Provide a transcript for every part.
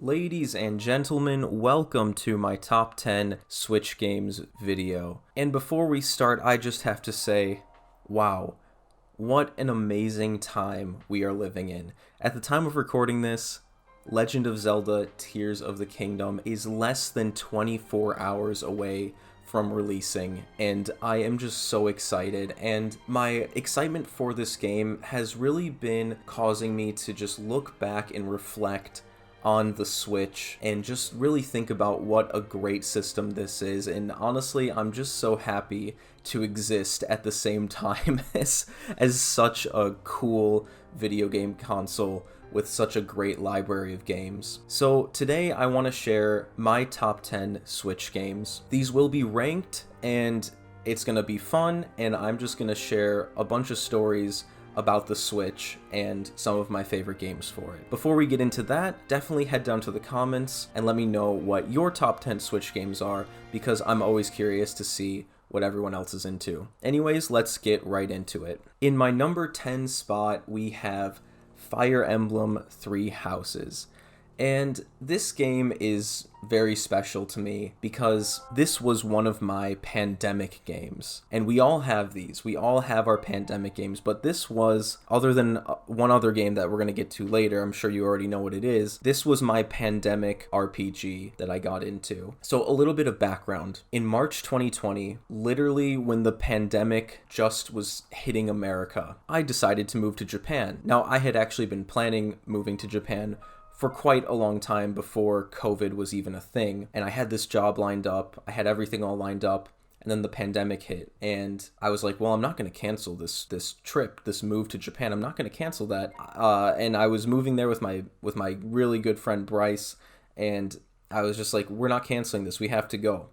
Ladies and gentlemen, welcome to my top 10 Switch games video. And before we start, I just have to say, wow, what an amazing time we are living in. At the time of recording this, Legend of Zelda Tears of the Kingdom is less than 24 hours away from releasing, and I am just so excited. And my excitement for this game has really been causing me to just look back and reflect on the Switch and just really think about what a great system this is. And honestly, I'm just so happy to exist at the same time as such a cool video game console with such a great library of games. So today I want to share my top 10 Switch games. These will be ranked and it's going to be fun, and I'm just going to share a bunch of stories about the Switch and some of my favorite games for it. Before we get into that, definitely head down to the comments and let me know what your top 10 Switch games are, because I'm always curious to see what everyone else is into. Anyways, let's get right into it. In my number 10 spot, we have Fire Emblem Three Houses. And this game is very special to me because this was one of my pandemic games. And we all have these. We all have our pandemic games. But this was, other than one other game that we're going to get to later, I'm sure you already know what it is, this was my pandemic RPG that I got into. So a little bit of background. In March 2020, literally when the pandemic just was hitting America, I decided to move to Japan. Now, I had actually been planning moving to Japan for quite a long time before COVID was even a thing. And I had this job lined up. I had everything all lined up. And then the pandemic hit. And I was like, well, I'm not going to cancel this trip, this move to Japan. I'm not going to cancel that. And I was moving there with my really good friend Bryce. And I was just like, we're not canceling this. We have to go.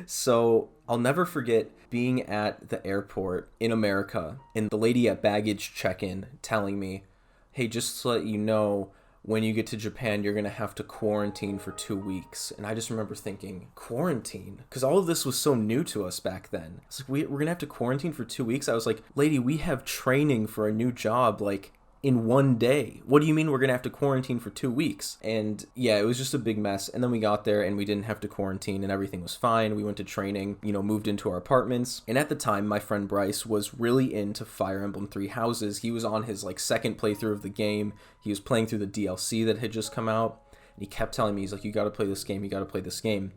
So I'll never forget being at the airport in America and the lady at baggage check-in telling me, hey, just to let you know, when you get to Japan, you're going to have to quarantine for 2 weeks. And I just remember thinking, quarantine? Because all of this was so new to us back then. It's like, we're going to have to quarantine for 2 weeks? I was like, lady, we have training for a new job, like, in 1 day. What do you mean we're going to have to quarantine for 2 weeks? And yeah, it was just a big mess. And then we got there and we didn't have to quarantine and everything was fine. We went to training, moved into our apartments. And at the time, my friend Bryce was really into Fire Emblem Three Houses. He was on his second playthrough of the game. He was playing through the DLC that had just come out. And he kept telling me, he's like, you got to play this game. You got to play this game.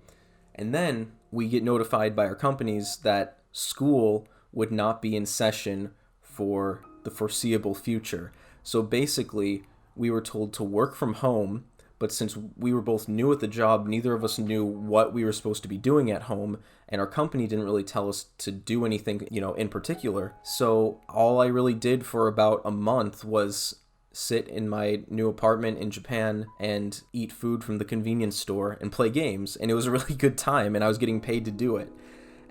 And then we get notified by our companies that school would not be in session for the foreseeable future. So basically, we were told to work from home, but since we were both new at the job, neither of us knew what we were supposed to be doing at home, and our company didn't really tell us to do anything, in particular. So all I really did for about a month was sit in my new apartment in Japan and eat food from the convenience store and play games, and it was a really good time, and I was getting paid to do it.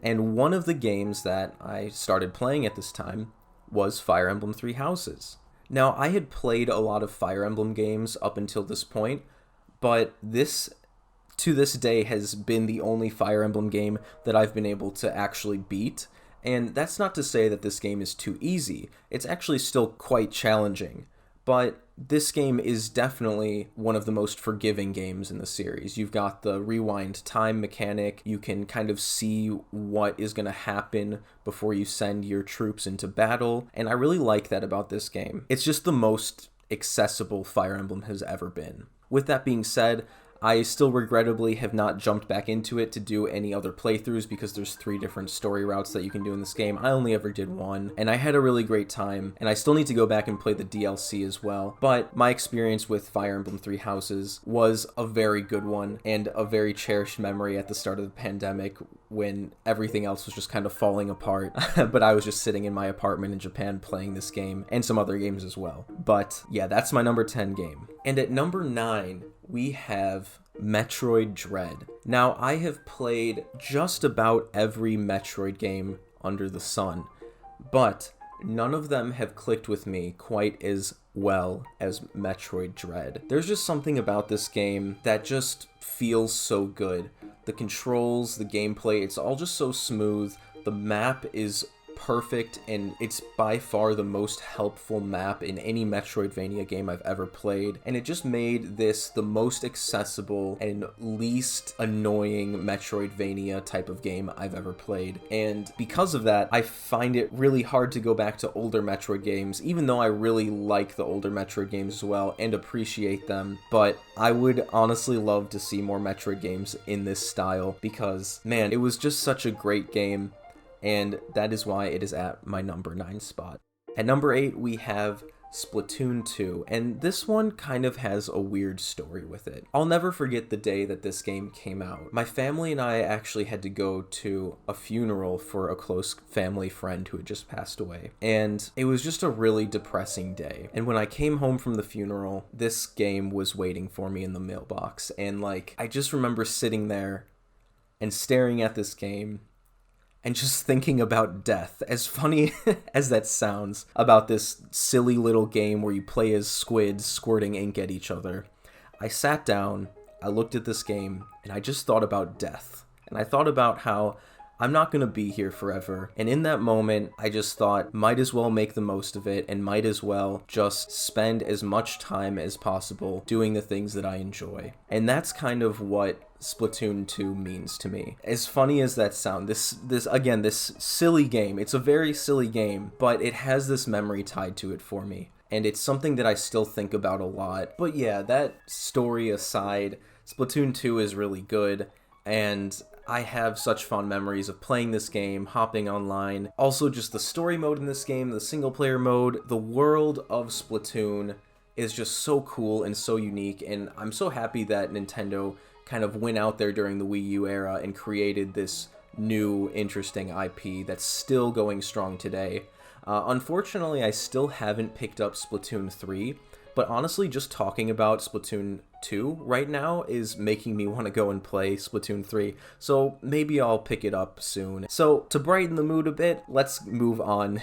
And one of the games that I started playing at this time was Fire Emblem Three Houses. Now, I had played a lot of Fire Emblem games up until this point, but this, to this day, has been the only Fire Emblem game that I've been able to actually beat. And that's not to say that this game is too easy. It's actually still quite challenging. But this game is definitely one of the most forgiving games in the series. You've got the rewind time mechanic. You can kind of see what is going to happen before you send your troops into battle. And I really like that about this game. It's just the most accessible Fire Emblem has ever been. With that being said, I still regrettably have not jumped back into it to do any other playthroughs because there's 3 different story routes that you can do in this game. I only ever did one, and I had a really great time, and I still need to go back and play the DLC as well. But my experience with Fire Emblem Three Houses was a very good one and a very cherished memory at the start of the pandemic when everything else was just kind of falling apart. But I was just sitting in my apartment in Japan playing this game and some other games as well. But yeah, that's my number 10 game. And at number 9, we have Metroid Dread. Now, I have played just about every Metroid game under the sun, but none of them have clicked with me quite as well as Metroid Dread. There's just something about this game that just feels so good. The controls, the gameplay, it's all just so smooth. The map is perfect, and it's by far the most helpful map in any Metroidvania game I've ever played, and it just made this the most accessible and least annoying Metroidvania type of game I've ever played. And because of that, I find it really hard to go back to older Metroid games, even though I really like the older Metroid games as well and appreciate them. But I would honestly love to see more Metroid games in this style, because man, it was just such a great game, and that is why it is at my number 9 spot. At number 8, we have Splatoon 2, and this one kind of has a weird story with it. I'll never forget the day that this game came out. My family and I actually had to go to a funeral for a close family friend who had just passed away, and it was just a really depressing day. And when I came home from the funeral, this game was waiting for me in the mailbox, and like, I just remember sitting there and staring at this game and just thinking about death. As funny as that sounds, about this silly little game where you play as squids squirting ink at each other, I sat down, I looked at this game, and I just thought about death. And I thought about how I'm not going to be here forever. And in that moment, I just thought, might as well make the most of it, and might as well just spend as much time as possible doing the things that I enjoy. And that's kind of what Splatoon 2 means to me. As funny as that sounds, this silly game, it's a very silly game, but it has this memory tied to it for me. And it's something that I still think about a lot. But yeah, that story aside, Splatoon 2 is really good, and I have such fond memories of playing this game, hopping online. Also, just the story mode in this game, the single player mode, the world of Splatoon is just so cool and so unique, and I'm so happy that Nintendo kind of went out there during the Wii U era and created this new, interesting IP that's still going strong today. Unfortunately, I still haven't picked up Splatoon 3, but honestly, just talking about Splatoon 2 right now is making me want to go and play Splatoon 3, so maybe I'll pick it up soon. So, to brighten the mood a bit, let's move on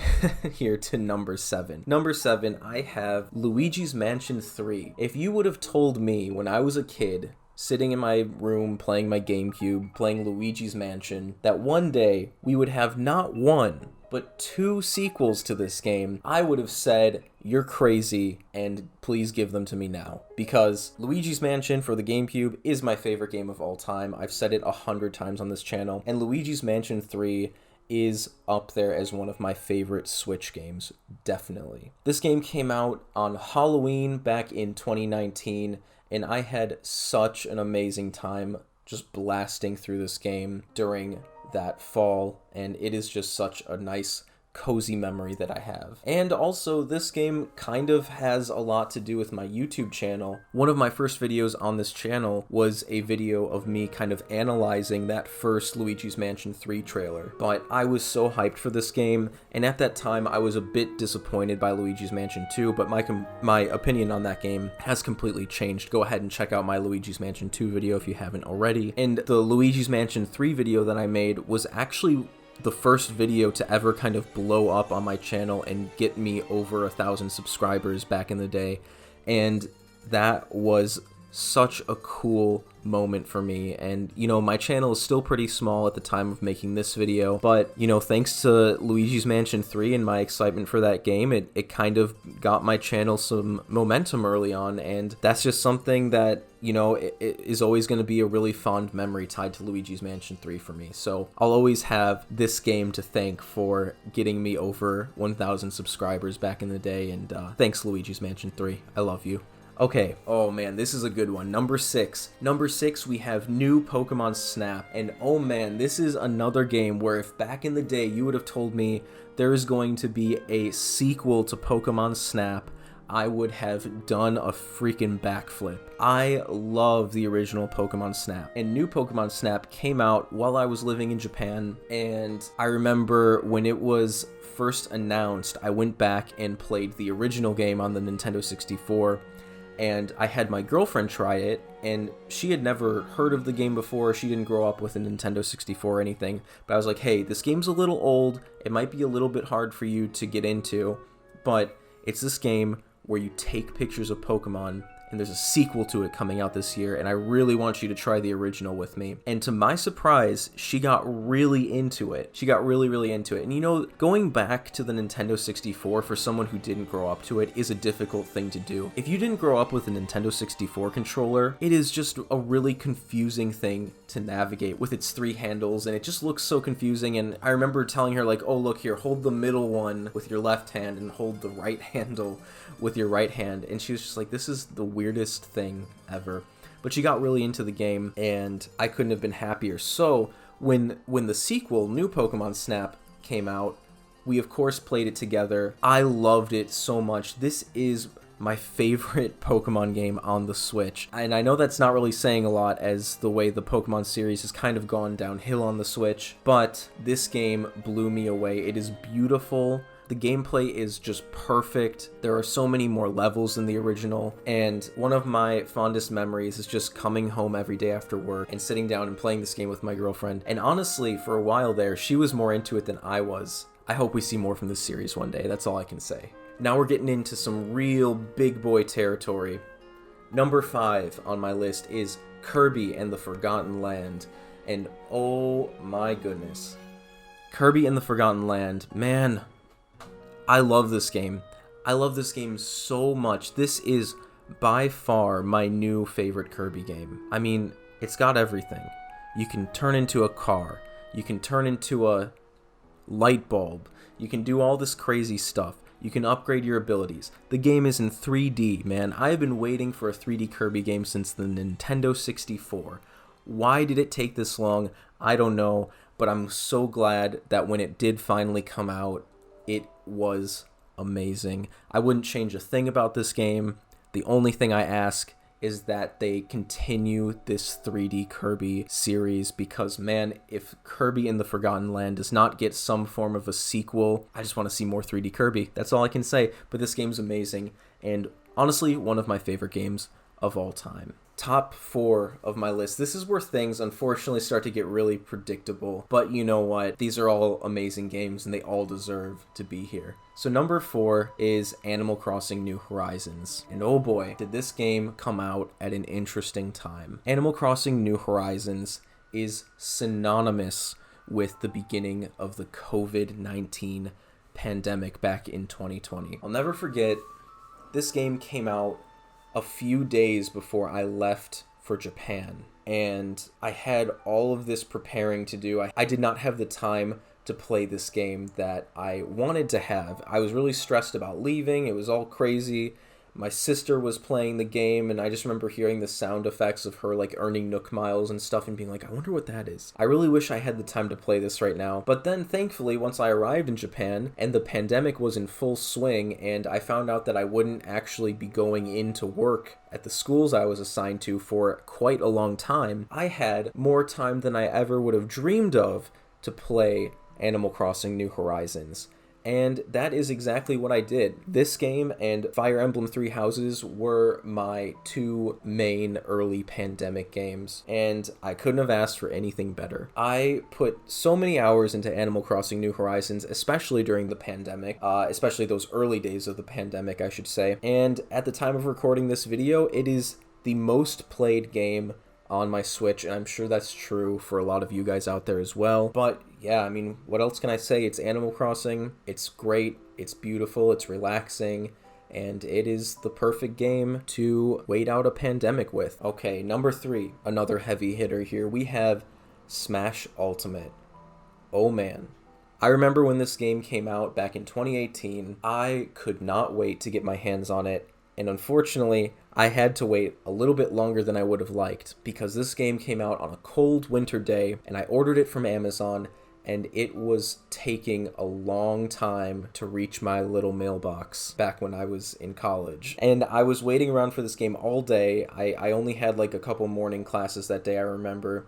here to number 7. Number 7, I have Luigi's Mansion 3. If you would have told me when I was a kid, sitting in my room playing my GameCube, playing Luigi's Mansion, that one day we would have not one, but 2 sequels to this game, I would have said, you're crazy, and please give them to me now. Because Luigi's Mansion for the GameCube is my favorite game of all time. I've said it 100 times on this channel, and Luigi's Mansion 3 is up there as one of my favorite Switch games, definitely. This game came out on Halloween back in 2019, and I had such an amazing time just blasting through this game during that fall, and it is just such a nice, cozy memory that I have. And also, this game kind of has a lot to do with my YouTube channel. One of my first videos on this channel was a video of me kind of analyzing that first Luigi's Mansion 3 trailer. But I was so hyped for this game, and at that time I was a bit disappointed by Luigi's Mansion 2, but my opinion on that game has completely changed. Go ahead and check out my Luigi's Mansion 2 video if you haven't already. And the Luigi's Mansion 3 video that I made was actually the first video to ever kind of blow up on my channel and get me over 1,000 subscribers back in the day, and that was such a cool moment for me. And you know, my channel is still pretty small at the time of making this video, but you know, thanks to Luigi's Mansion 3 and my excitement for that game, it kind of got my channel some momentum early on, and that's just something that, you know, it is always going to be a really fond memory tied to Luigi's Mansion 3 for me. So I'll always have this game to thank for getting me over 1,000 subscribers back in the day, and thanks Luigi's Mansion 3, I love you. Okay, oh man, this is a good one. Number 6. Number 6, we have new Pokemon Snap. And oh man, this is another game where if back in the day you would have told me there is going to be a sequel to Pokemon Snap, I would have done a freaking backflip. I love the original Pokemon Snap, and new Pokemon Snap came out while I was living in Japan, and I remember when it was first announced, I went back and played the original game on the Nintendo 64, and I had my girlfriend try it, and she had never heard of the game before. She didn't grow up with a Nintendo 64 or anything, but I was like, hey, this game's a little old, it might be a little bit hard for you to get into, but it's this game where you take pictures of Pokemon and there's a sequel to it coming out this year, and I really want you to try the original with me. And to my surprise, she got really into it. She got really, really into it. And you know, going back to the Nintendo 64 for someone who didn't grow up to it is a difficult thing to do. If you didn't grow up with a Nintendo 64 controller, it is just a really confusing thing to navigate with its 3 handles, and it just looks so confusing. And I remember telling her, like, oh, look here, hold the middle one with your left hand and hold the right handle with your right hand. And she was just like, this is the weirdest thing ever. But she got really into the game, and I couldn't have been happier. So when the sequel, New Pokemon Snap, came out, we of course played it together. I loved it so much. This is my favorite Pokemon game on the Switch. And I know that's not really saying a lot, as the way the Pokemon series has kind of gone downhill on the Switch, but this game blew me away. It is beautiful. The gameplay is just perfect. There are so many more levels than the original, and one of my fondest memories is just coming home every day after work and sitting down and playing this game with my girlfriend. And honestly, for a while there, she was more into it than I was. I hope we see more from this series one day. That's all I can say. Now we're getting into some real big boy territory. Number 5 on my list is Kirby and the Forgotten Land. And oh my goodness. Kirby and the Forgotten Land, man, I love this game. I love this game so much. This is by far my new favorite Kirby game. I mean, it's got everything. You can turn into a car. You can turn into a light bulb. You can do all this crazy stuff. You can upgrade your abilities. The game is in 3D, man. I have been waiting for a 3D Kirby game since the Nintendo 64. Why did it take this long? I don't know, but I'm so glad that when it did finally come out, it was amazing. I wouldn't change a thing about this game. The only thing I ask is that they continue this 3D Kirby series, because man, if Kirby in the Forgotten Land does not get some form of a sequel, I just want to see more 3D Kirby. That's all I can say, but this game's amazing, and honestly, one of my favorite games of all time. Top 4 of my list. This is where things unfortunately start to get really predictable, but you know what? These are all amazing games and they all deserve to be here. So number 4 is Animal Crossing New Horizons. And oh boy, did this game come out at an interesting time. Animal Crossing New Horizons is synonymous with the beginning of the COVID-19 pandemic back in 2020. I'll never forget, this game came out a few days before I left for Japan, and I had all of this preparing to do. I did not have the time to play this game that I wanted to have. I was really stressed about leaving. It was all crazy. My sister was playing the game, and I just remember hearing the sound effects of her like earning Nook Miles and stuff and being like, I wonder what that is. I really wish I had the time to play this right now. But then thankfully, once I arrived in Japan and the pandemic was in full swing and I found out that I wouldn't actually be going into work at the schools I was assigned to for quite a long time, I had more time than I ever would have dreamed of to play Animal Crossing New Horizons. And that is exactly what I did. This game and Fire Emblem Three Houses were my 2 main early pandemic games, and I couldn't have asked for anything better. I put so many hours into Animal Crossing New Horizons, especially during the pandemic, especially those early days of the pandemic, I should say. And at the time of recording this video, it is the most played game on my Switch, and I'm sure that's true for a lot of you guys out there as well. But yeah, I mean, what else can I say? It's Animal Crossing. It's great. It's beautiful. It's relaxing. And it is the perfect game to wait out a pandemic with. Okay, number 3, another heavy hitter here. We have Smash Ultimate. Oh man. I remember when this game came out back in 2018, I could not wait to get my hands on it. And unfortunately, I had to wait a little bit longer than I would have liked, because this game came out on a cold winter day, and I ordered it from Amazon, and it was taking a long time to reach my little mailbox back when I was in college. And I was waiting around for this game all day. I only had like a couple morning classes that day, I remember,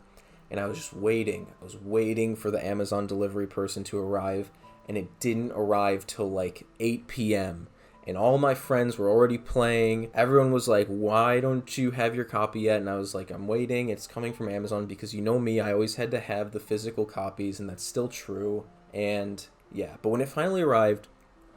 and I was just waiting. I was waiting for the Amazon delivery person to arrive, and it didn't arrive till like 8 p.m., and all my friends were already playing. Everyone was like, why don't you have your copy yet? And I was like, I'm waiting. It's coming from Amazon, because you know me, I always had to have the physical copies, and that's still true. And yeah, but when it finally arrived,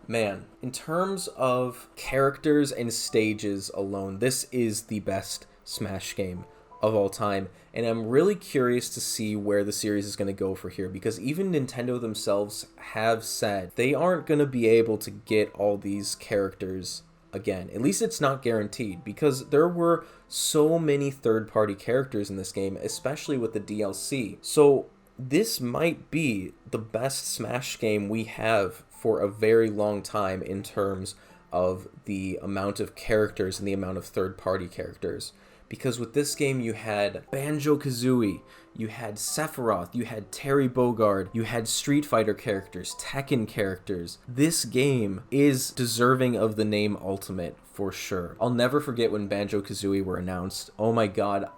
Man, in terms of characters and stages alone, this is the best Smash game of all time, and I'm really curious to see where the series is going to go for here, because even Nintendo themselves have said they aren't going to be able to get all these characters again. At least it's not guaranteed, because there were so many third-party characters in this game, especially with the DLC. So this might be the best Smash game we have for a very long time in terms of the amount of characters and the amount of third-party characters. Because with this game, you had Banjo-Kazooie, you had Sephiroth, you had Terry Bogard, you had Street Fighter characters, Tekken characters. This game is deserving of the name Ultimate, for sure. I'll never forget when Banjo-Kazooie were announced. Oh my god,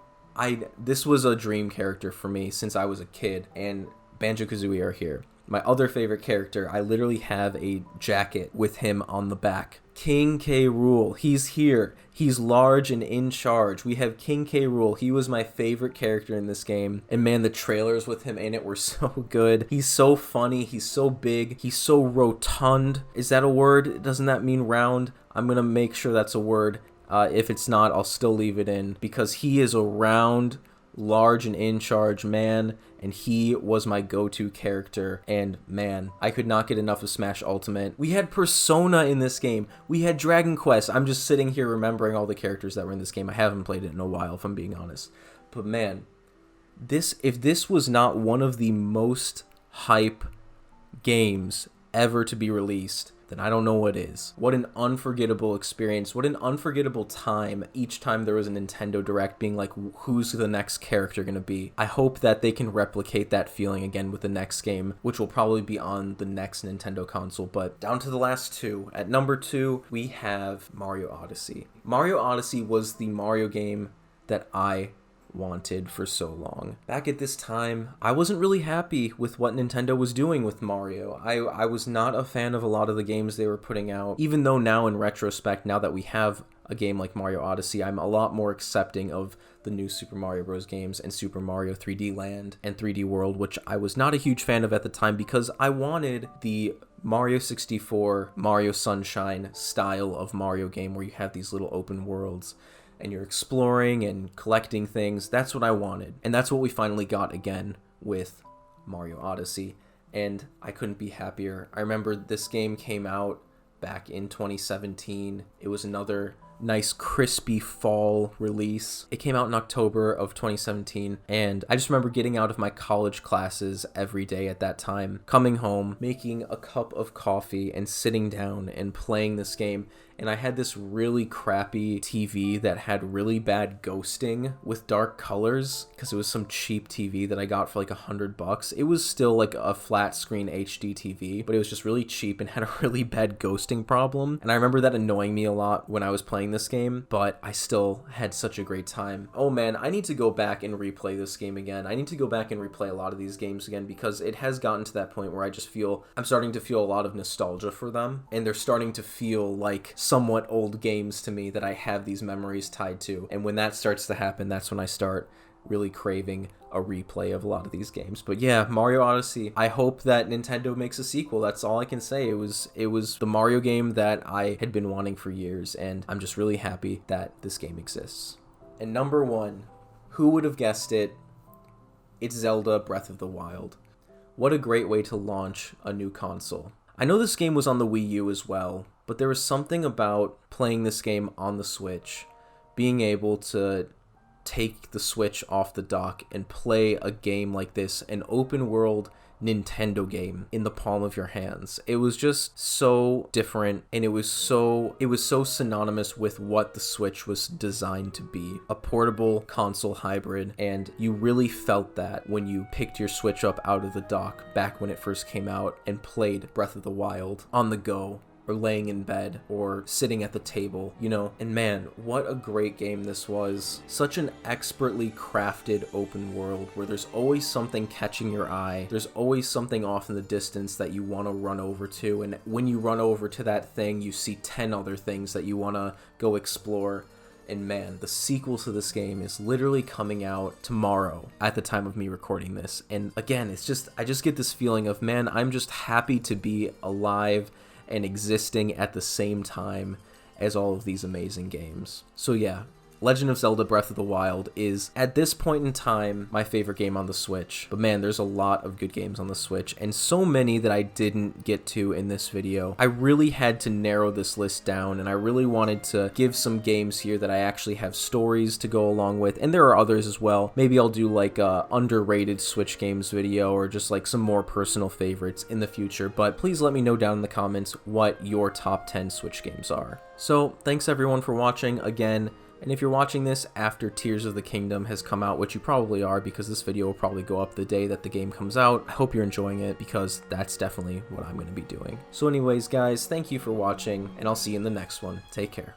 this was a dream character for me since I was a kid, and Banjo-Kazooie are here. My other favorite character, I literally have a jacket with him on the back. King K. Rool, he's here. He's large and in charge. We have King K. Rool. He was my favorite character in this game. And man, the trailers with him in it were so good. He's so funny. He's so big. He's so rotund. Is that a word? Doesn't that mean round? I'm going to make sure that's a word. If it's not, I'll still leave it in, because he is a round, large and in charge man, and he was my go-to character. And man, I could not get enough of Smash Ultimate. We had Persona in this game. We had Dragon Quest. I'm just sitting here remembering all the characters that were in this game. I haven't played it in a while, if I'm being honest. But man, if this was not one of the most hype games ever to be released, then I don't know what is. What an unforgettable experience. What an unforgettable time each time there was a Nintendo Direct, being like, who's the next character going to be? I hope that they can replicate that feeling again with the next game, which will probably be on the next Nintendo console. But down to the last two. At number 2, we have Mario Odyssey. Mario Odyssey was the Mario game that I wanted for so long. Back at this time, I wasn't really happy with what Nintendo was doing with Mario. I was not a fan of a lot of the games they were putting out, even though now in retrospect, now that we have a game like Mario Odyssey, I'm a lot more accepting of the new Super Mario Bros. Games and Super Mario 3D Land and 3D World, which I was not a huge fan of at the time, because I wanted the Mario 64, Mario Sunshine style of Mario game where you have these little open worlds and you're exploring and collecting things. That's what I wanted. And that's what we finally got again with Mario Odyssey. And I couldn't be happier. I remember this game came out back in 2017. It was another nice crispy fall release. It came out in October of 2017, and I just remember getting out of my college classes every day at that time, coming home, making a cup of coffee, and sitting down and playing this game. And I had this really crappy TV that had really bad ghosting with dark colors, because it was some cheap TV that I got for like $100. It was still like a flat screen HD TV, but it was just really cheap and had a really bad ghosting problem. And I remember that annoying me a lot when I was playing this game, but I still had such a great time. Oh man, I need to go back and replay this game again. I need to go back and replay a lot of these games again, because it has gotten to that point where I'm starting to feel a lot of nostalgia for them, and they're starting to feel like somewhat old games to me that I have these memories tied to. And when that starts to happen, that's when I start really craving a replay of a lot of these games. But yeah, Mario Odyssey, I hope that Nintendo makes a sequel. That's all I can say. It was the Mario game that I had been wanting for years, and I'm just really happy that this game exists. And number 1, who would have guessed it? It's Zelda Breath of the Wild. What a great way to launch a new console. I know this game was on the Wii U as well, but there was something about playing this game on the Switch, being able to take the Switch off the dock and play a game like this, an open world Nintendo game, in the palm of your hands. It was just so different, and it was so synonymous with what the Switch was designed to be, a portable console hybrid. And you really felt that when you picked your Switch up out of the dock back when it first came out and played Breath of the Wild on the go, or laying in bed, or sitting at the table, you know. And man, what a great game this was. Such an expertly crafted open world where there's always something catching your eye. There's always something off in the distance that you want to run over to, and when you run over to that thing, you see 10 other things that you want to go explore. And man, the sequel to this game is literally coming out tomorrow at the time of me recording this. And again, I just get this feeling of, man, I'm just happy to be alive and existing at the same time as all of these amazing games. So yeah, Legend of Zelda Breath of the Wild is, at this point in time, my favorite game on the Switch. But man, there's a lot of good games on the Switch, and so many that I didn't get to in this video. I really had to narrow this list down, and I really wanted to give some games here that I actually have stories to go along with, and there are others as well. Maybe I'll do like a underrated Switch games video, or just like some more personal favorites in the future, but please let me know down in the comments what your top 10 Switch games are. So, thanks everyone for watching again. And if you're watching this after Tears of the Kingdom has come out, which you probably are because this video will probably go up the day that the game comes out, I hope you're enjoying it because that's definitely what I'm going to be doing. So anyways, guys, thank you for watching, and I'll see you in the next one. Take care.